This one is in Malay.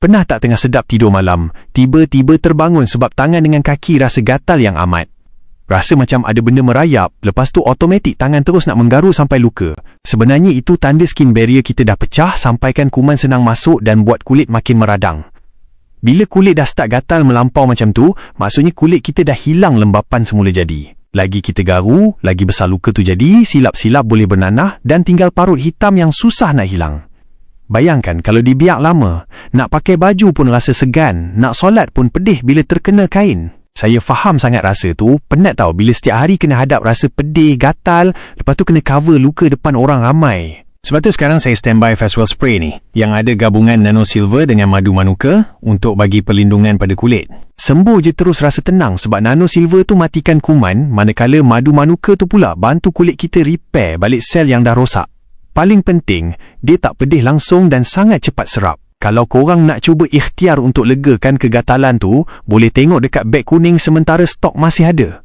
Pernah tak tengah sedap tidur malam, tiba-tiba terbangun sebab tangan dengan kaki rasa gatal yang amat? Rasa macam ada benda merayap, lepas tu automatik tangan terus nak menggaru sampai luka. Sebenarnya itu tanda skin barrier kita dah pecah sampaikan kuman senang masuk dan buat kulit makin meradang. Bila kulit dah start gatal melampau macam tu, maksudnya kulit kita dah hilang lembapan semula jadi. Lagi kita garu, lagi besar luka tu jadi, silap-silap boleh bernanah dan tinggal parut hitam yang susah nak hilang. Bayangkan kalau dibiak lama, nak pakai baju pun rasa segan, nak solat pun pedih bila terkena kain. Saya faham sangat rasa tu, penat tau bila setiap hari kena hadap rasa pedih, gatal, lepas tu kena cover luka depan orang ramai. Sebab tu sekarang saya standby Fastwell Spray ni, yang ada gabungan Nano Silver dengan madu manuka untuk bagi perlindungan pada kulit. Sembuh je terus rasa tenang sebab Nano Silver tu matikan kuman, manakala madu manuka tu pula bantu kulit kita repair balik sel yang dah rosak. Paling penting, dia tak pedih langsung dan sangat cepat serap. Kalau korang nak cuba ikhtiar untuk legakan kegatalan tu, boleh tengok dekat beg kuning sementara stok masih ada.